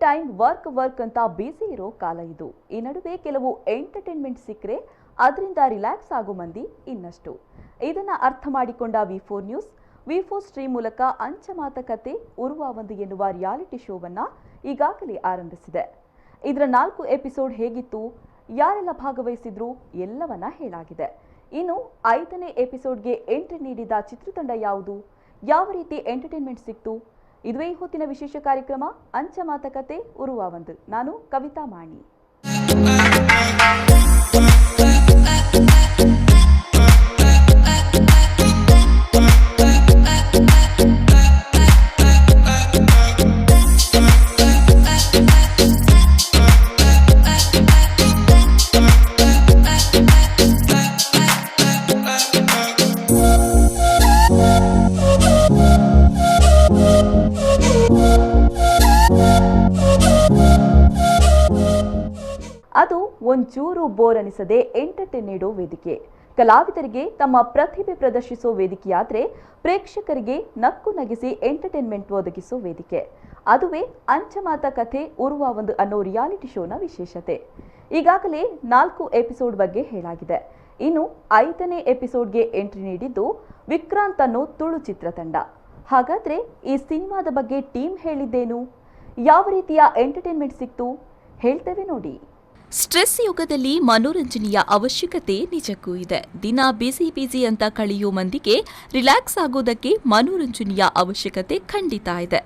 Time work ಅಂತ busy ಇರೋ ಕಾಲ ಇದು. ಈ ನಡುವೆ ಕೆಲವು ಎಂಟರ್ಟೈನ್ಮೆಂಟ್ ಸಿಕ್ಕರೆ ಅದರಿಂದ ರಿಲ್ಯಾಕ್ಸ್ ಆಗೋ ಮಂದಿ ಇನ್ನಷ್ಟು. ಇದನ್ನ ಅರ್ಥ ಮಾಡಿಕೊಂಡ ವಿ4 ನ್ಯೂಸ್ ವಿ4 ಸ್ಟ್ರೀಮ್ ಮೂಲಕ ಅಂಚಮಾತಕತೆ ಉರುವ ಒಂದು ಎನ್ನುವ ರಿಯಾಲಿಟಿ ಶೋವನ್ನ ಈಗಾಗಲೇ ಆರಂಭಿಸಿದೆ. ಇದರ 4 ಎಪಿಸೋಡ್ ಹೇಗಿತ್ತು, ಯಾರೆಲ್ಲ ಭಾಗವಹಿಸಿದ್ರು ಎಲ್ಲವನ್ನ ಹೇಳಾಗಿದೆ. ಇನ್ನು 5ನೇ ಎಪಿಸೋಡ್ಗೆ ಎಂಟ್ರಿ ನೀಡಿದ ಚಿತ್ರತಂಡ ಯಾವುದು, ಯಾವ ರೀತಿ ಎಂಟರ್ಟೈನ್ಮೆಂಟ್ ಸಿಕ್ತು, ಇದುವೇ ಈ ಹೊತ್ತಿನ ವಿಶೇಷ ಕಾರ್ಯಕ್ರಮ ಅಂಚಮಾತಕತೆ ಉರುವ ಒಂದು. ನಾನು ಕವಿತಾ ಮಾಣಿ. ಅದು ಒಂಚೂರು ಬೋರ್ ಅನಿಸದೆ ಎಂಟರ್ಟೈನ್ ನೀಡೋ ವೇದಿಕೆ. ಕಲಾವಿದರಿಗೆ ತಮ್ಮ ಪ್ರತಿಭೆ ಪ್ರದರ್ಶಿಸೋ ವೇದಿಕೆಯಾದ್ರೆ ಪ್ರೇಕ್ಷಕರಿಗೆ ನಕ್ಕು ನಗಿಸಿ ಎಂಟರ್ಟೈನ್ಮೆಂಟ್ ಒದಗಿಸೋ ವೇದಿಕೆ. ಅದುವೇ ಅಂಚಮಾತಕತೆ ಉರುವ ಒಂದು ಅನ್ನೋ ರಿಯಾಲಿಟಿ ಶೋನ ವಿಶೇಷತೆ. ಈಗಾಗಲೇ 4 ಎಪಿಸೋಡ್ ಬಗ್ಗೆ ಹೇಳಾಗಿದೆ. ಇನ್ನು 5ನೇ ಎಪಿಸೋಡ್ಗೆ ಎಂಟ್ರಿ ನೀಡಿದ್ದು ವಿಕ್ರಾಂತ್ ಅನ್ನೋ ತುಳು ಚಿತ್ರತಂಡ. ಹಾಗಾದ್ರೆ ಈ ಸಿನಿಮಾದ ಬಗ್ಗೆ ಟೀಮ್ ಹೇಳಿದ್ದೇನು, ಯಾವ ರೀತಿಯ ಎಂಟರ್ಟೈನ್ಮೆಂಟ್ ಸಿಕ್ತು ಹೇಳ್ತೇವೆ ನೋಡಿ. ಸ್ಟ್ರೆಸ್ ಯುಗದಲ್ಲಿ ಮನೋರಂಜನೆಯ ಅವಶ್ಯಕತೆ ನಿಜಕ್ಕೂ ಇದೆ. ದಿನ ಬಿಸಿ ಅಂತ ಕಳೆಯೋ ಮಂದಿಗೆ ರಿಲ್ಯಾಕ್ಸ್ ಆಗೋದಕ್ಕೆ ಮನೋರಂಜನೆಯ ಅವಶ್ಯಕತೆ ಖಂಡಿತ ಇದೆ.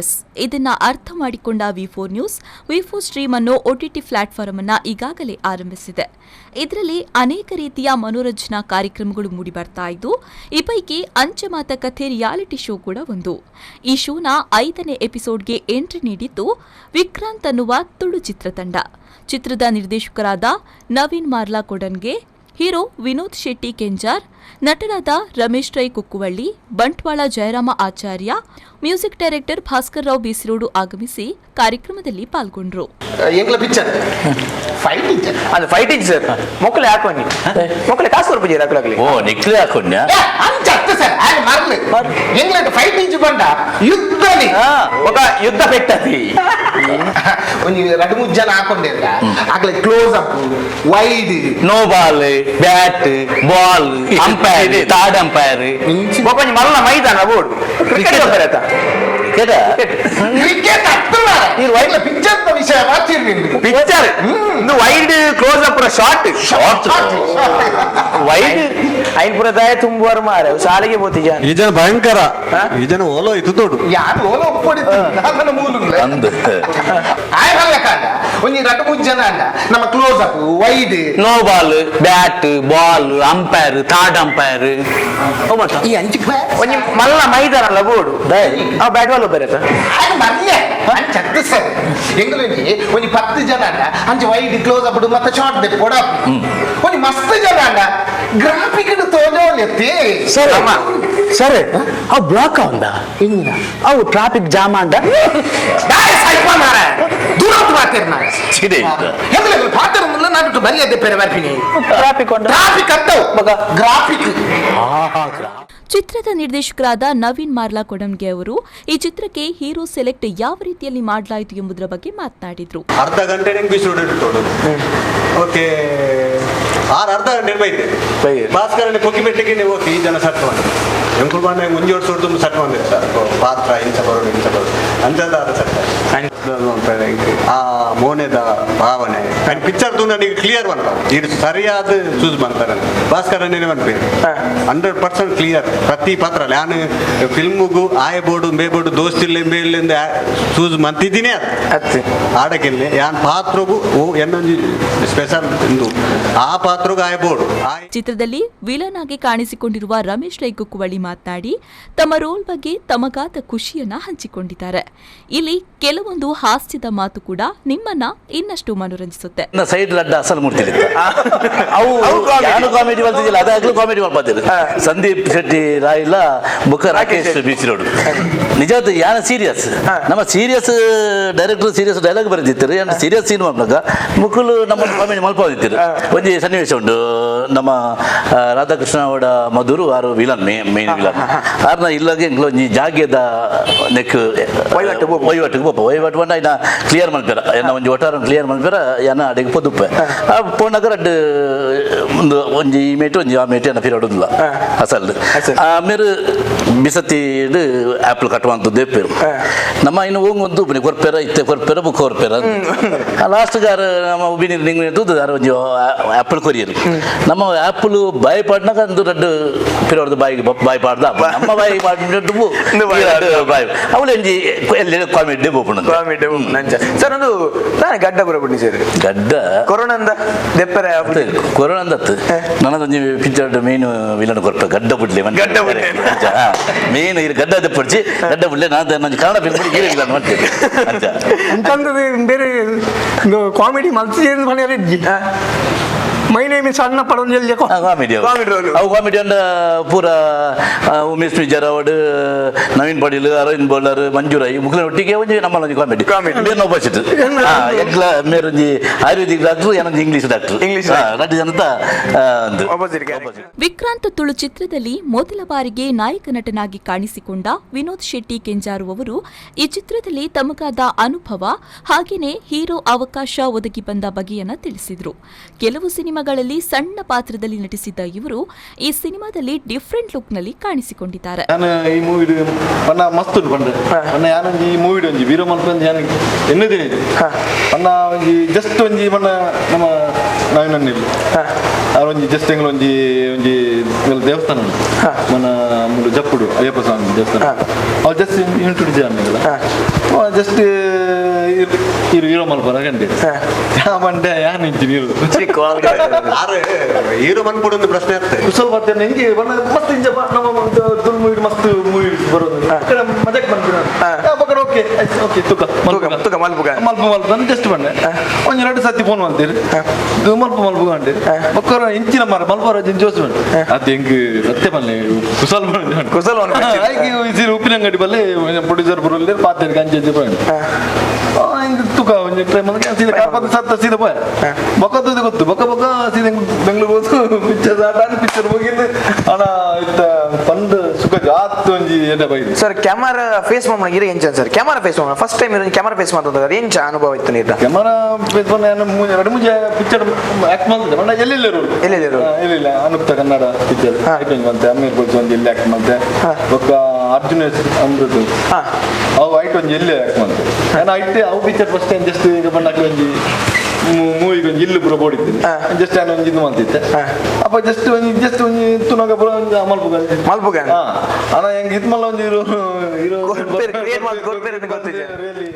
ಎಸ್, ಇದನ್ನ ಅರ್ಥ ಮಾಡಿಕೊಂಡ ವಿ4 ನ್ಯೂಸ್ ವಿ4 ಸ್ಟ್ರೀಮ್ ಅನ್ನೋ OTT ಪ್ಲಾಟ್ಫಾರ್ಮ್ ಅನ್ನ ಈಗಾಗಲೇ ಆರಂಭಿಸಿದೆ. ಇದರಲ್ಲಿ ಅನೇಕ ರೀತಿಯ ಮನೋರಂಜನಾ ಕಾರ್ಯಕ್ರಮಗಳು ಮೂಡಿಬರ್ತಾ ಇದ್ದು, ಈ ಪೈಕಿ ಅಂಚಮಾತಕತೆ ರಿಯಾಲಿಟಿ ಶೋ ಕೂಡ ಒಂದು. ಈ ಶೋನ 5ನೇ ಎಪಿಸೋಡ್ಗೆ ಎಂಟ್ರಿ ನೀಡಿದ್ದು ವಿಕ್ರಾಂತ್ ಅನ್ನುವ ತುಳು ಚಿತ್ರತಂಡ. ಚಿತ್ರದ ನಿರ್ದೇಶಕರಾದ ನವೀನ್ ಮಾರ್ಲಾ ಕೊಡನ್ಗೆ, ಹೀರೋ ವಿನೋದ್ ಶೆಟ್ಟಿ ಕೆಂಜಾರ್, ನಟರಾದ ರಮೇಶ್ ರೈ ಕುಕ್ಕುವಳ್ಳಿ, ಬಂಟ್ವಾಳ ಜಯರಾಮ ಆಚಾರ್ಯ, ಮ್ಯೂಸಿಕ್ ಡೈರೆಕ್ಟರ್ ಭಾಸ್ಕರ್ ರಾವ್ ಬೀಸಿರೋಡು ಆಗಮಿಸಿ ಕಾರ್ಯಕ್ರಮದಲ್ಲಿ ಪಾಲ್ಗೊಂಡ್ರು. యుద్ధ పెట్టది రెండు మూడు జన ఆకుండేదా అక్కడ close up wide no ball bat ball umpire third umpire ఒకంజ మల్ల మైదాన ఓడు క్రికెట్ బరత క్రికెట్ అత్తమా ఈ వైడ్ పిక్చర్ తో విషయ మార్చిర్వింది పిక్చర్ ఇందు wide close up short wide ಐನ್ ಪುರದಾಯ ತುಂಬುವರು ಮಾರೆ ಶಾಲೆಗೆ ಬೋತಿಜ ಈಜನ ಭಯಂಕರ ಈಜನ ಓಲೋ ಇದು ತೋಡು ಯಾರು ಓಲೋ ಒಪ್ಪಡಿತು ನನ್ನ ಮೂಲುಲ್ಲ ಅಂದು ಆಯ್ ಹಲ್ಲಕಾಂಡ ಒಂಜಿ ರಟ್ಟು ಮುಜ್ಜನ ಅಂಡ ನಮ್ಮ close up wide no ball bat ball umpire third umpire ಓಮಟ ಈ ಅಂಚಿ ಒಂಜಿ ಮಲ್ಲ ಮೈದಾನ ಅಲ್ಲ ಬೋರ್ಡು ಆ ಬ್ಯಾಟ್ ಬಾಲ್ ಬರತ ಆಯ್ ಮರ್ಲೆ ಅಂಚ ಅತ್ತು ಸರ್ ಎಂಗಲನಿ ಒಂಜಿ 10 ಜನ ಅಂಡ ಅಂಚ ವೈಡ್ ಕ್ಲೋಸ್ ಅಪ್ ಮತ್ತೆ ಶಾರ್ಟ್ ದೆ ಕೊಡ ಒಂಜಿ ಮಸ್ತ್ ಜನ ಅಂಡ ಗ್ರಾಫಿಕ್ ತೋಜೋಲೆತ್ತಿ ಸರ್ ಸರ್ ಅವು ಬ್ಲಾಕ್ ಆಂದ ಇಂಗಿನ ಅವು ಟ್ರಾಫಿಕ್ ಜಾಮ್ ಆಂದ ಡಾಯ್ ಸೈಪಾ ಮಾರ ದೂರತ್ತು ಮಾತಿರ್ನ ಸಿದೆ ಹೆಂಗಲ ಪಾತ್ರ ಮುಲ್ಲ ನಾನು ಬರಿಯದೆ ಪೆರೆ ಬರ್ತೀನಿ ಟ್ರಾಫಿಕ್ ಅಂತವು ಮಗ ಗ್ರಾಫಿಕ್ ಚಿತ್ರದ ನಿರ್ದೇಶಕರಾದ ನವೀನ್ ಮಾರ್ಲಾ ಕೊಡಂಗೆ ಅವರು ಈ ಚಿತ್ರಕ್ಕೆ ಹೀರೋ ಸೆಲೆಕ್ಟ್ ಯಾವ ರೀತಿಯಲ್ಲಿ ಮಾಡಲಾಯಿತು ಎಂಬುದರ ಬಗ್ಗೆ ಮಾತನಾಡಿದ್ರು. ಅರ್ಧ ಗಂಟೆ ಎಪಿಸೋಡ್ ಇಟ್ಟು ಓಕೆ ಅರ್ಧ ಗಂಟೆ ಬೈತೆ ಭಾಸ್ಕರನೆ ಕೊಕ್ಕಿಬೆಟ್ಟಿಗೆ ನೀವು ಓಕೆ ಈ ಜನ ಸಟ್ ಮಾಡಿ ಎಂಕುಲ್ ಬಾನೆ ಮುಂಜಿ ಓಡಿಸೋದು ತುಂಬ ಸಟ್ ಬಂದಿರ್ತಾರೆ ಪಾತ್ರ ಇಂಚ ಬರೋದು ಅಂಥದ್ದಾದ ಸಟ್ ಆ ಮೋನೆದ ಭಾವನೆ ಪಿಕ್ಚರ್ ನನಗೆ ಕ್ಲಿಯರ್ ಬಂತ ಇದು ಸರಿಯಾದ ಚೂಸ್ ಬಂತಾರೆ ಭಾಸ್ಕರನೇ ಬಂದ್ಬೇಕು 100% ಕ್ಲಿಯರ್ ಪ್ರತಿ ಪಾತ್ರ ನಾನು ಫಿಲ್ಮ್ಗೂ ಆಯ ಬೋರ್ಡು ಮೇ ಬೋರ್ಡು ದೋಸ್ತಿಲ್ಲ ಮೇಲಿಂದ ಚೂಸ್ ಮಂತಿದ್ದೀನಿ ಅದು ಆಡಕ್ಕಿಲ್ಲ ಯಾನ್ ಪಾತ್ರಗೂ ಏನೊಂದು ಸ್ಪೆಷಲ್ ಎಂದು ಆ ಪಾತ್ರಗೂ ಆಯ ಬೋರ್ಡು. ಚಿತ್ರದಲ್ಲಿ ವಿಲನ್ ಆಗಿ ಕಾಣಿಸಿಕೊಂಡಿರುವ ರಮೇಶ್ ರೈ ಕುಕ್ಕುವಳ್ಳಿ ಮಾತನಾಡಿ ತಮ್ಮ ರೋಲ್ ಬಗ್ಗೆ ತಮಗಾದ ಖುಷಿಯನ್ನ ಹಂಚಿಕೊಂಡಿದ್ದಾರೆ. ಇಲ್ಲಿ ಕೆಲವೊಂದು ಹಾಸ್ಯದ ಮಾತು ಕೂಡ ನಿಮ್ಮನ್ನ ಇನ್ನಷ್ಟು ಮನೋರಂಜಿಸುತ್ತೆ. ಸೈಡ್ ಲಡ್ಡ ಅಸಲ್ ಮೂರ್ತಿ ಕಾಮಿಡಿ ಬರ್ತಿದ್ದಿಲ್ಲ, ಅದಾಗ್ಲೂ ಕಾಮಿಡಿ ಮಾಡ್ಬಾರ್ದು. ಸಂದೀಪ್ ಶೆಟ್ಟಿ ರಾಯಿಲ್ಲ ಬುಕ್ಕ ರಾಕೇಶ್ ಬೀಚ್ ರೋಡ್ ನಿಜವಾದ ಯಾನ ಸೀರಿಯಸ್ ನಮ್ಮ ಸೀರಿಯಸ್ ಡೈರೆಕ್ಟರ್ ಸೀರಿಯಸ್ ಡೈಲಾಗ್ ಬರೆದಿರ್ತಾರೆ. ಸೀರಿಯಸ್ ಸೀನ್ ಮಾಡ್ಲಾಗ ಮುಕ್ಕುಲು ನಮ್ಮ ಕಾಮಿಡಿ ಮಲ್ಪದಿರ್ತಾರೆ. ಒಂದು ಸನ್ನಿವೇಶ ಉಂಟು, ನಮ್ಮ ರಾಧಾಕೃಷ್ಣ ಅವರ ಮಧುರು ಆರು ವಿಲನ್ ಮೇನ್ ಇಲ್ಲ ಆರ್ನ ಇಲ್ಲಾಗೆ ಎಂಗ್ಲ ಒಂಜಿ ಜಾಗೆದ ನೆಕ್ ವಹಿವಾಟಿಗೆ ಪೋಪ ವಹಿವಾಟು ಬಂಡ ಇನ್ನ ಕ್ಲಿಯರ್ ಮಲ್ಪೆರ ಎನ್ನ ಒಂಜಿ ಒಟ್ಟಾರ ಕ್ಲಿಯರ್ ಮಲ್ಪೆರ ಎನ್ನ ಅಡೆಗೆ ಪೊದುಪ್ಪೆ ಪೋನಾಗ ರಡ್ಡು ಒಂದು ಒಂಜಿ ಈ ಮೇಟು ಒಂಜಿ ಆ ಮೇಟು ಎನ್ನ ಫಿರೋಡುದಿಲ್ಲ ಅಸಲ್ ಆಮೇಲೆ ಬಿಸತಿ ಆಪಲ್ ಕಟ್ಟುವಂತ ದೇಪೇರು ನಮ್ಮ ಇನ್ನು ಹೋಗೊಂದು ಕೊರ್ಪೆರ ಇತ್ತೆ ಕೊರ್ಪೆರ ಬುಕ್ ಕೊರ್ಪೆರ ಲಾಸ್ಟ್ ಗಾರ ನಮ್ಮ ಉಬಿನಿ ಒಂಜಿ ಆಪಲ್ ಕೊರಿಯರು ನಮ್ಮ ಆಪಲ್ ಬಾಯಿ ಪಾಡ್ನಾಗ ಒಂದು ರಡ್ಡು ಫಿರೋಡ್ದು ಬಾಯಿಗೆ ಬಾಯಿ ಪಾಡ್ದ ನಮ್ಮ ಬಾಯಿ ಪಾಡ್ದು ಬಾಯಿ ಅವಳು ಎಂಜಿ ಎಲ್ಲಿ ಕಾಮಿಡಿ ಬೋಪುಣ ಸರ್ ಒಂದು ನಾನು ಗಡ್ಡ ಬರಬಿಡಿ ಸರ್ ಗಡ್ಡ ಕೊರೋನಾಂದ ದೆಪ್ಪರೆ ಕೊರೋನಾಂದತ್ತು ನನ್ನದೊಂದು ಪಿಕ್ಚರ್ ಮೇನ್ ವಿಲನ್ ಕೊರ್ಪೆ ಗಡ್ಡ ಬಿಡ್ಲಿ ಗಡ್ಡ ಬಿಡ್ಲಿ ಮೇನ್ ಇದು ಗಡ್ಡ ದೆಪ್ಪಡ್ಸಿ ಗಡ್ಡ ಬಿಡ್ಲಿ ನಾನು ನನ್ನ ಕನ್ನಡ ಫಿಲ್ಮ್ ಹೀರೋ ವಿಲನ್ ಮಾಡ್ತೇವೆ ಅಂತ ಅಂತಂದ್ರೆ ಬೇರೆ ಕಾಮಿಡಿ ಮಲ್ತಿದ್ದೇನೆ ಮನೆಯಲ್ಲಿ ಮೈ ನೇಮ್ ಇಸ್ ಅಣ್ಣ ಪಡೊಂಜಲ್ಲಿ ಕಾಮಿಡಿ ಅವು ಕಾಮಿಡಿ ಅಂಡ ಪೂರ ಉಮೇಶ್ ವಿಜಯರಾವಡ್ ನವೀನ್ ಪಾಟೀಲ್ ಅರವಿಂದ್ ಬೋಳರ್ ಮಂಜೂರಾಯಿ ಮುಖ್ಯ ಒಟ್ಟಿಗೆ ಒಂಜಿ ನಮ್ಮ ಒಂಜಿ ಕಾಮಿಡಿ ಬೇರೆ ಆಪೋಸಿಟ್ ಎಗ್ಲ ಮೇರೊಂಜಿ ಆಯುರ್ವೇದಿಕ್ ಡಾಕ್ಟರ್ ಏನೊಂದು ಇಂಗ್ಲಿಷ್ ಡಾಕ್ಟರ್ ರಡ್ಡು ಜನತ ವಿಕ್ರಾಂತ್ ತುಳು ಚಿತ್ರದಲ್ಲಿ ಮೊದಲ ಬಾರಿಗೆ ನಾಯಕ ನಟನಾಗಿ ಕಾಣಿಸಿಕೊಂಡ ವಿನೋದ್ ಶೆಟ್ಟಿ ಕೆಂಜಾರು ಅವರು ಈ ಚಿತ್ರದಲ್ಲಿ ತಮಗಾದ ಅನುಭವ ಹಾಗೇನೆ ಹೀರೋ ಅವಕಾಶ ಒದಗಿ ಬಂದ ಬಗೆಯನ್ನ ತಿಳಿಸಿದ್ರು. ಕೆಲವು ಸಿನಿಮಾಗಳಲ್ಲಿ ಸಣ್ಣ ಪಾತ್ರದಲ್ಲಿ ನಟಿಸಿದ್ದ ಇವರು ಈ ಸಿನಿಮಾದಲ್ಲಿ ಡಿಫರೆಂಟ್ ಲುಕ್ ನಲ್ಲಿ ಕಾಣಿಸಿಕೊಂಡಿದ್ದಾರೆ. ನಾನು ಈ ಮೂವಿ ಪನ್ನ ಮಸ್ತ್ ಉಂಟು ಪಂಡ ಪನ್ನ ಯಾನೊಂಜಿ ಈ ಮೂವಿ ಒಂಜಿ ವೀರ ಮಲ್ಪಂದು ಯಾನ ಎನ್ನದೇ ಪನ್ನ ಒಂಜಿ ಜಸ್ಟ್ ಒಂಜಿ ಪನ್ನ ನಮ್ಮ ನಾವಿನಿಲ್ಲ ಅವರೊಂಜಿ ಜಸ್ಟ್ ಎಂಗ್ಲ ಒಂಜಿ ಒಂಜಿ ದೇವಸ್ಥಾನ ಉಂಟು మన ముందు జప్పుడు అయ్యప్ప స్వామి దేవస్థానం అవి జస్ట్ ఇంట్రొడ్యూస్ చేయాలి జస్ట్ హీరో మల్పర కంటే ಯಾವಂಡೆ ಯಾನ್ ಇಂಜಿನಿಯರ್ ಹೀರೋ ಮನ್ಪುಡು ಒಂದು ಪ್ರಶ್ನೆ ಇರ್ತದೆ ಕುಶಲ್ ಬರ್ತೇನೆ ಹೆಂಗೆ ಮಸ್ತ್ ಇಂಜ ನಮ್ಮ ತುಳು ಮೂವಿ ಮಸ್ತ್ ಮೂವಿ ಬರೋದು ಅక్కడ ಮಜಾಕ್ ಬಂದ್ಬಿಡ ಓಕೆ ಓಕೆ ತುಕ ಮಲ್ಪ ಜಸ್ಟ್ ಬಂಡೆ ಒಂದ್ ಎರಡು ಸತಿ ಫೋನ್ ಮಾಡ್ತೀರಿ ಮಲ್ಪ ಅಂಟೆ ಒಕ್ಕರ ಇಂಚಿನ ಮರ ಮಲ್ಪರ ಜೋಸ್ ಬಂಡೆ ಅದು ಹೆಂಗೆ ಸತ್ಯ ಬಲ್ಲೆ ಕುಶಲ್ ಉಪ್ಪಿನ ಅಂಗಡಿ ಬಲ್ಲಿ ಪ್ರೊಡ್ಯೂಸರ್ ಬರೋಲ್ಲ ಪಾತ್ರ ಗಂಜೆ ಬಂಡೆ ತುಕ ಒಂದ್ ಟ್ರೈ ಮಾಡಿದ್ರೆ ಸೀದಾ ಕಾಪತ್ತು ಸತ್ತ ಸೀದಾ ಪೋಯ ಬೊಕ್ಕದ್ದು ಗೊತ್ತು ಬೊಕ್ಕ ಸೀದಾ ಬೆಂಗಳೂರು ಹೋದು ಪಿಕ್ಚರ್ ಹೋಗಿದ್ದು ಅಣ್ಣ ಇತ್ತ ಪಂಡ್ ಸುಖ ಜಾತ್ ಒಂಜಿ ಎಡ್ಡೆ ಬೈದು ಸರ್ ಕ್ಯಾಮರಾ ಫೇಸ್ ಮಾಡ್ಲಿಕ್ಕೆ ಎಂಚ ಸರ್ ಕ್ಯಾಮರಾ ಫೇಸ್ ಮಾಡ ಫಸ್ಟ್ ಟೈಮ್ ಕ್ಯಾಮರಾ ಫೇಸ್ ಮಾಡ್ತಾರೆ ಎಂಚ ಅನುಭವ ಇತ್ತು ನೀರು ಕ್ಯಾಮರಾ ಫೇಸ್ ಬಂದ ಎರಡು ಮುಂಜೆ ಪಿಕ್ಚರ್ ಆಕ್ಟ್ ಮಾಡ್ತಿದ್ದೆ ಬಣ್ಣ ಎಲ್ಲಿಲ್ಲ ಅನುಪ್ತ ಕನ್ನಡ ಪಿಕ್ಚರ್ ಮತ್ತೆ ಅಮೀರ್ ಬೋಲ್ಸ್ ಒಂದು ಎಲ್ಲಿ ಆಕ್ಟ್ ಮಾಡ್ತೆ ಬೊಕ್ಕ ಅರ್ಜುನ ಅಮೃತ ಅವು ಐಟ್ ಒಂಜಿ ಎಲ್ಲಿ ಆಕ್ಟ್ ಮಾಡ್ತೆ ನಾನು ಐಟೆ ಅವು ಪಿಕ್ಚರ್ ಫಸ್ಟ್ ಟೈಮ್ ಜಸ್ಟ್ ಈಗ ಬಂದಾಕಿ ಒಂಜಿ ಮೂವಿಗೆ ಒಂದು ಇಲ್ಲು ಪೂರ ಬೋಡಿತ್ತು ಜಸ್ಟ್ ನಾನು ಒಂದು ಇದು ಮಾಡ್ತಿದ್ದೆ ಅಪ್ಪ ಜಸ್ಟ್ ಒಂದು ತುನಗ ಪೂರ ಒಂದು ಮಲ್ಪುಗ ಅಣ್ಣ ಹೆಂಗೆ ಇದು ಮಲ್ಲ ಒಂದು ಹೀರೋ ರಿಯಲಿ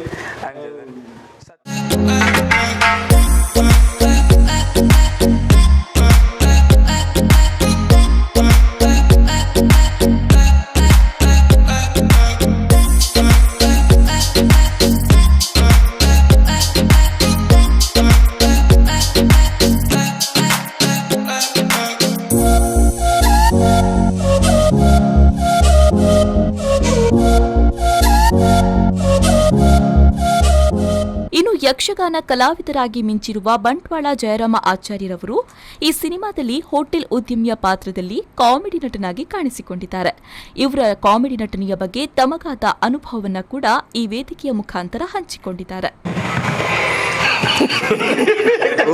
ಯಕ್ಷಗಾನ ಕಲಾವಿದರಾಗಿ ಮಿಂಚಿರುವ ಬಂಟ್ವಾಳ ಜಯರಾಮ ಆಚಾರ್ಯರವರು ಈ ಸಿನಿಮಾದಲ್ಲಿ ಹೋಟೆಲ್ ಉದ್ಯಮಿಯ ಪಾತ್ರದಲ್ಲಿ ಕಾಮಿಡಿ ನಟನಾಗಿ ಕಾಣಿಸಿಕೊಂಡಿದ್ದಾರೆ. ಇವರ ಕಾಮಿಡಿ ನಟನೆಯ ಬಗ್ಗೆ ತಮಗಾದ ಅನುಭವವನ್ನು ಕೂಡ ಈ ವೇದಿಕೆಯ ಮುಖಾಂತರ ಹಂಚಿಕೊಂಡಿದ್ದಾರೆ.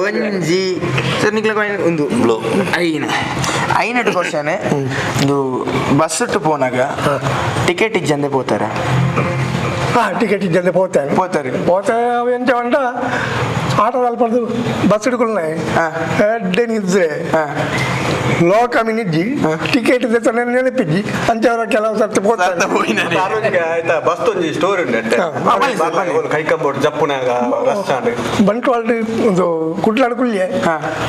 ಒಂಜಿ ಸರ್ ಒಂದು ಐನಟ್ಟು ಕ್ವಶನ್ ಒಂದು ಬಸ್ ಪೋನಾಗ ಟಿಕೆಟ್ ಇಜ್ಜಂದೆ ಪೋತಾರ ಟಿಕೆಟ್ ಇದ್ದಲ್ಲಿ పోతే అవి ఏంటి అంటే ఆటో వెళ్ళపడదు బస్సు ఇడుకున్నాయి ఎడ్డే నిద్రే లోకమినిజ్జి ಟಿಕೆಟ್ ನೆನಪಿಜ್ಜಿ ಅಂಚವರ ಕೆಲವು ಸರ್ತಿ ಬಸ್ ಒಂಜಿ ಸ್ಟೋರಿ ಕೈಕಂಬೋಡು ಜಪ್ಪುನಾಗ ಬಂಟ್ವಾಳ ಒಂದು ಕುಡ್ಲಾಡು ಕುಳ್ಳೆ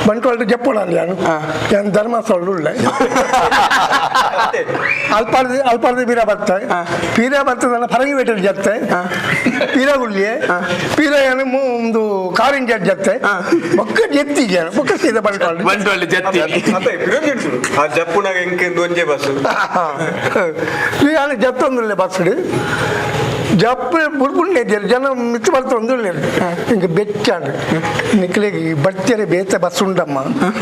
ಬಂಟ್ವಾಳ ಜಪ್ಪುಡಲ್ಲಿ ನಾನು ಧರ್ಮಸ್ಥಳ ಉಳ್ಳೆ ಅಲ್ಪಾರ್ದು ಪೀರಾ ಬರ್ತದೆ ಪೀರಾ ಬರ್ತದಲ್ಲ ಫರಂಗಿ ಬೇಟಲ್ಲಿ ಜತ್ತೆ ಪೀರಾ ಗುಳ್ಳಿಯೇ ಪೀರಾ ಏನು ಒಂದು ಕಾರಿನ ಜಟ್ ಜತ್ತೆ ಬೊಕ್ಕ ಜತ್ತಿ ಜನ ಬೊಕ್ಕ ಸೀದಾ ಬಂಟ್ವಾಳ ಜತ್ತಿ ಆ ಜಪ್ಪುನಾಗ ಹೆಂಗೆ ಒಂಜೆ ಬಸ್ ನಾನು ಜತ್ತೊಂದುಳ್ಳೆ ಬಸ್ ಜಪ್ಪು ಬುಡ್ಬುಡ್ನೆ ಜನ ಮಿತ್ತು ಬರ್ತಾ ಒಂದುಳ್ಳೆ ಇಂಕ ಬೆಚ್ಚಾಂಡು ನಿಕ್ಲೆಗೆ ಬರ್ತಾರೆ ಬೇತ ಬಸ್ ಉಂಡಮ್ಮ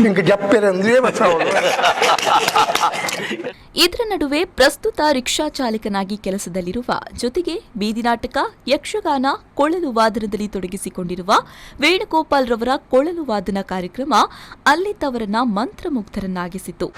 ಇಂಕ ಜಪ್ಪೆರೆ ಒಂದೇ ಬಸ್ ಇದರ ನಡುವೆ ಪ್ರಸ್ತುತ ರಿಕ್ಷಾ ಚಾಲಕನಾಗಿ ಕೆಲಸದಲ್ಲಿರುವ ಜೊತೆಗೆ ಬೀದಿ ನಾಟಕ, ಯಕ್ಷಗಾನ, ಕೊಳಲು ವಾದನದಲ್ಲಿ ತೊಡಗಿಸಿಕೊಂಡಿರುವ ವೇಣುಗೋಪಾಲ್ ರವರ ಕೊಳಲು ವಾದನ ಕಾರ್ಯಕ್ರಮ ಅಲ್ಲಿದ್ದವರನ್ನ ಮಂತ್ರಮುಗ್ಧರನ್ನಾಗಿಸಿತು.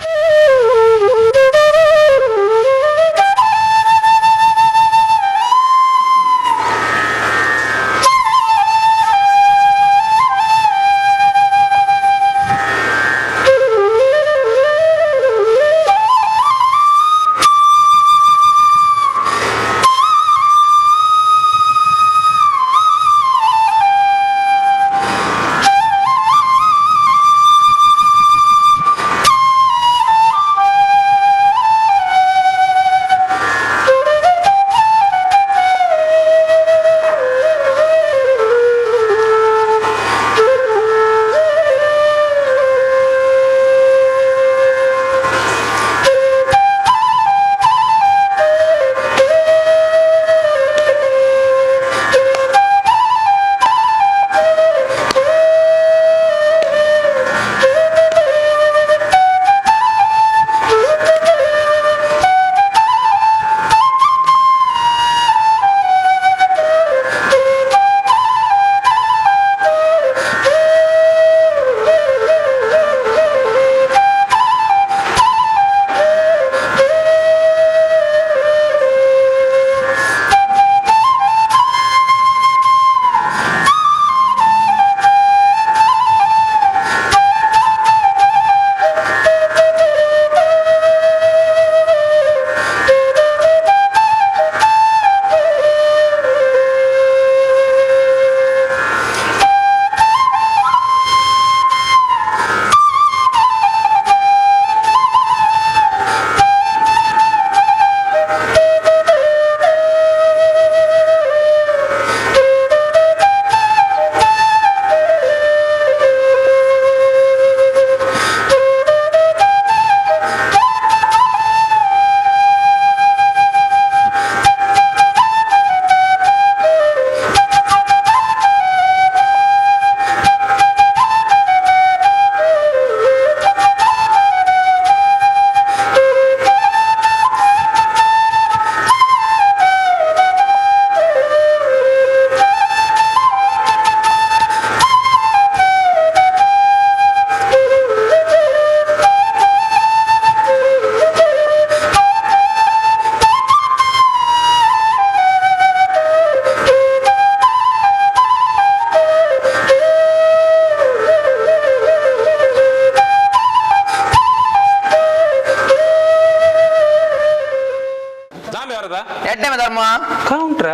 ಕೌಂಟ್ರ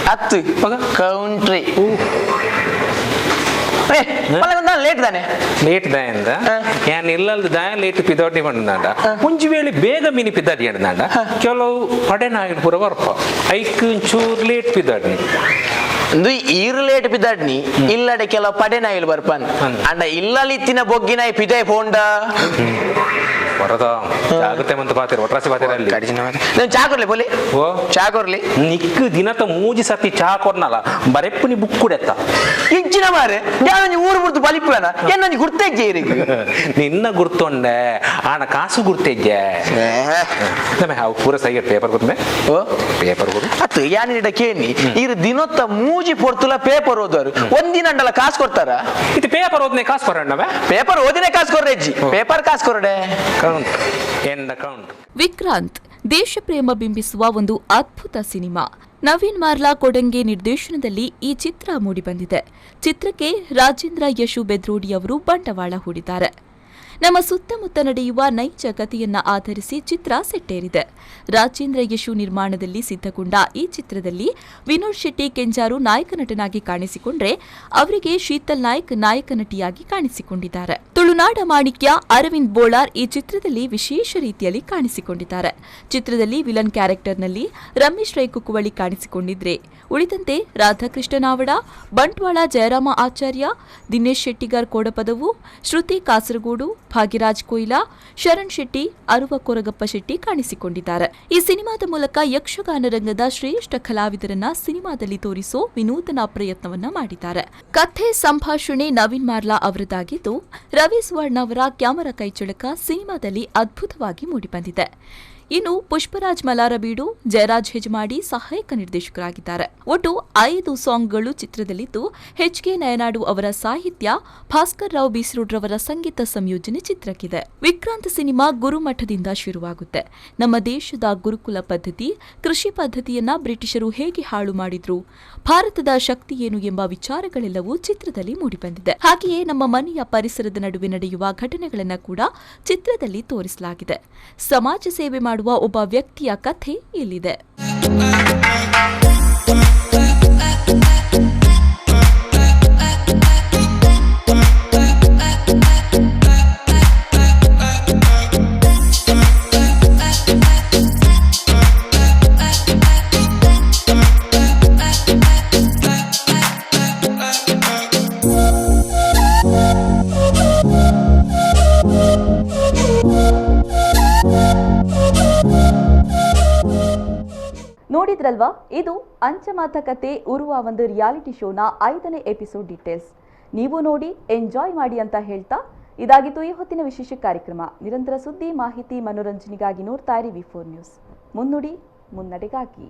ಹತ್ತು ಕೌಂಟ್ರಿ ಲೇಟ್ ತಾನೆ ಲೇಟ್ ದಾಯಂದ ಯಾನ್ ಇಲ್ಲಲ್ದ ದಾಯ ಲೇಟ್ ಪಿದಾಟಿ ಬಂದಾಂಡ ಮುಂಜಿ ವೇಳೆ ಬೇಗ ಮಿನಿ ಪಿದಾಟಿ ಅಂದಾಂಡ ಕೆಲವು ಪಡೆನಾಗಿಡ್ ಪೂರ ಬರ್ಪ ಐಕ್ ಚೂರ್ ಲೇಟ್ ಪಿದಾಟಿ ಒಂದು ಈರು ಲೇಟ್ ಪಿದಾಡ್ನಿ ಇಲ್ಲಡೆ ಕೆಲವು ಪಡೆನಾಗಿಲ್ ಬರ್ಪನ್ ಅಂಡ ಇಲ್ಲಲಿತ್ತಿನ ಬೊಗ್ಗಿನಾಯಿ ಪಿದಾಯ್ ಪೋಂಡ ವರದ ಜಾಗೃತೆ ಮಂತ ಪಾತಿರ ಒಟ್ರಾಸಿ ಪಾತಿರ ಅಲ್ಲಿ ನಾನು ಚಾ ಕೊರ್ಲಿ ಬೋಲಿ ಓ ಚಾ ಕೊರ್ಲಿ ನಿಕ್ಕು ದಿನತ ಮೂಜಿ ಸತಿ ಚಾ ಕೊರ್ನಲ್ಲ ಬರೆಪ್ಪನಿ ಬುಕ್ ಕುಡೆತ್ತ ಇಂಚಿನ ಮಾರೆ ಯಾವನಿ ಊರು ಬಿಡ್ತು ಬಲಿಪ್ಪನ ಎನ್ನ ಗುರ್ತೇಜ್ಜೆ ಇರಿಗೆ ನಿನ್ನ ಗುರ್ತೊಂಡೆ ಆನ ಕಾಸು ಗುರ್ತೇಜ್ಜೆ ನಮೆ ಹಾವು ಪೂರ ಸೈಗೆ ಪೇಪರ್ ಗುರ್ಮೆ ಓ ಪೇಪರ್ ಗುರು ಅತ್ತು ಯಾನಿಡ ಕೇನಿ ಇರು ದಿನೊತ್ತ ಮೂಜಿ ಪೊರ್ತುಲ ಪೇಪರ್ ಓದೋರು ಒಂದಿನ ಅಂಡಲ ಕಾಸು ಕೊಡ್ತಾರ ಇದು ಪೇಪರ್ ಓದ್ನೆ ಕಾಸು ಕೊರಣ್ಣವೆ ಪೇಪರ್ ಓದಿನೇ ಕಾಸು ಕೊರ್ರೆಜ್ಜಿ ಪೇಪರ್ ಕಾಸು ಕೊರಡೆ ವಿಕ್ರಾಂತ್ ದೇಶಪ್ರೇಮ ಬಿಂಬಿಸುವ ಒಂದು ಅದ್ಭುತ ಸಿನಿಮಾ. ನವೀನ್ ಮಾರ್ಲಾ ಕೊಡಂಗೆ ನಿರ್ದೇಶನದಲ್ಲಿ ಈ ಚಿತ್ರ ಮೂಡಿಬಂದಿದೆ. ಚಿತ್ರಕ್ಕೆ ರಾಜೇಂದ್ರ ಯಶು ಬೆದ್ರೋಡಿ ಅವರು ಬಂಡವಾಳ ಹೂಡಿದ್ದಾರೆ. ನಮ್ಮ ಸುತ್ತಮುತ್ತ ನಡೆಯುವ ನೈಜ ಕಥೆಯನ್ನ ಆಧರಿಸಿ ಚಿತ್ರ ಸೆಟ್ಟೇರಿದೆ. ರಾಜೇಂದ್ರ ಯಶು ನಿರ್ಮಾಣದಲ್ಲಿ ಸಿದ್ಧಗೊಂಡ ಈ ಚಿತ್ರದಲ್ಲಿ ವಿನೋದ್ ಶೆಟ್ಟಿ ಕೆಂಜಾರು ನಾಯಕ ನಟನಾಗಿ ಕಾಣಿಸಿಕೊಂಡ್ರೆ ಅವರಿಗೆ ಶೀತಲ್ ನಾಯ್ಕ್ ನಾಯಕ ನಟಿಯಾಗಿ ಕಾಣಿಸಿಕೊಂಡಿದ್ದಾರೆ. ತುಳುನಾಡ ಮಾಣಿಕ್ಯ ಅರವಿಂದ್ ಬೋಳಾರ್ ಈ ಚಿತ್ರದಲ್ಲಿ ವಿಶೇಷ ರೀತಿಯಲ್ಲಿ ಕಾಣಿಸಿಕೊಂಡಿದ್ದಾರೆ. ಚಿತ್ರದಲ್ಲಿ ವಿಲನ್ ಕ್ಯಾರೆಕ್ಟರ್ನಲ್ಲಿ ರಮೇಶ್ ರೈ ಕುಕ್ಕುವಳಿ ಕಾಣಿಸಿಕೊಂಡಿದ್ರೆ ಉಳಿದಂತೆ ರಾಧಾಕೃಷ್ಣ ನಾವಡ, ಬಂಟ್ವಾಳ ಜಯರಾಮ ಆಚಾರ್ಯ, ದಿನೇಶ್ ಶೆಟ್ಟಿಗಾರ್ ಕೋಡಪದವು, ಶ್ರುತಿ ಕಾಸರಗೋಡು, ಭಾಗ್ಯರಾಜ್ ಕೊಯ್ಲಾ, ಶರಣ್ ಶೆಟ್ಟಿ, ಅರುವ ಕೊರಗಪ್ಪ ಶೆಟ್ಟಿ ಕಾಣಿಸಿಕೊಂಡಿದ್ದಾರೆ. ಈ ಸಿನಿಮಾದ ಮೂಲಕ ಯಕ್ಷಗಾನ ರಂಗದ ಶ್ರೇಷ್ಠ ಕಲಾವಿದರನ್ನ ಸಿನಿಮಾದಲ್ಲಿ ತೋರಿಸೋ ವಿನೂತನ ಪ್ರಯತ್ನವನ್ನ ಮಾಡಿದ್ದಾರೆ. ಕಥೆ ಸಂಭಾಷಣೆ ನವೀನ್ ಮಾರ್ಲಾ ಅವರದಾಗಿದ್ದು, ರವಿ ಸುವರ್ಣ ಅವರ ಕ್ಯಾಮರಾ ಕೈಚಳಕ ಸಿನಿಮಾದಲ್ಲಿ ಅದ್ಭುತವಾಗಿ ಮೂಡಿಬಂದಿದೆ. ಇನ್ನು ಪುಷ್ಪರಾಜ್ ಮಲಾರಬೀಡು, ಜಯರಾಜ್ ಹೆಜಮಾಡಿ ಸಹಾಯಕ ನಿರ್ದೇಶಕರಾಗಿದ್ದಾರೆ. ಒಟ್ಟು 5 ಸಾಂಗ್ಗಳು ಚಿತ್ರದಲ್ಲಿದ್ದು, ಎಚ್.ಕೆ. ನಯನಾಡು ಅವರ ಸಾಹಿತ್ಯ, ಭಾಸ್ಕರ್ ರಾವ್ ಬೀಸರೋಡ್ರವರ ಸಂಗೀತ ಸಂಯೋಜನೆ ಚಿತ್ರಕ್ಕಿದೆ. ವಿಕ್ರಾಂತ್ ಸಿನಿಮಾ ಗುರುಮಠದಿಂದ ಶುರುವಾಗುತ್ತೆ. ನಮ್ಮ ದೇಶದ ಗುರುಕುಲ ಪದ್ಧತಿ, ಕೃಷಿ ಪದ್ಧತಿಯನ್ನ ಬ್ರಿಟಿಷರು ಹೇಗೆ ಹಾಳು ಮಾಡಿದ್ರು, ಭಾರತದ ಶಕ್ತಿ ಏನು ಎಂಬ ವಿಚಾರಗಳೆಲ್ಲವೂ ಚಿತ್ರದಲ್ಲಿ ಮೂಡಿಬಂದಿದೆ. ಹಾಗೆಯೇ ನಮ್ಮ ಮನೆಯ ಪರಿಸರದ ನಡುವೆ ನಡೆಯುವ ಘಟನೆಗಳನ್ನು ಕೂಡ ಚಿತ್ರದಲ್ಲಿ ತೋರಿಸಲಾಗಿದೆ. ಸಮಾಜ ಸೇವೆ ಮಾಡುವ ಒಬ್ಬ ವ್ಯಕ್ತಿಯ ಕಥೆ ಇಲ್ಲಿದೆ. ನೋಡಿದ್ರಲ್ವಾ, ಇದು ಅಂಚಮಾತಕತೆ ಉರುವ ಒಂದು ರಿಯಾಲಿಟಿ ಶೋನ 5ನೇ ಎಪಿಸೋಡ್ ಡೀಟೇಲ್ಸ್. ನೀವು ನೋಡಿ ಎಂಜಾಯ್ ಮಾಡಿ ಅಂತ ಹೇಳ್ತಾ, ಇದಾಗಿತ್ತು ಈ ಹೊತ್ತಿನ ವಿಶೇಷ ಕಾರ್ಯಕ್ರಮ. ನಿರಂತರ ಸುದ್ದಿ, ಮಾಹಿತಿ, ಮನೋರಂಜನೆಗಾಗಿ ನೋಡ್ತಾ ಇರಿ V4 ನ್ಯೂಸ್. ಮುನ್ನುಡಿ ಮುನ್ನಡೆಗಾಗಿ.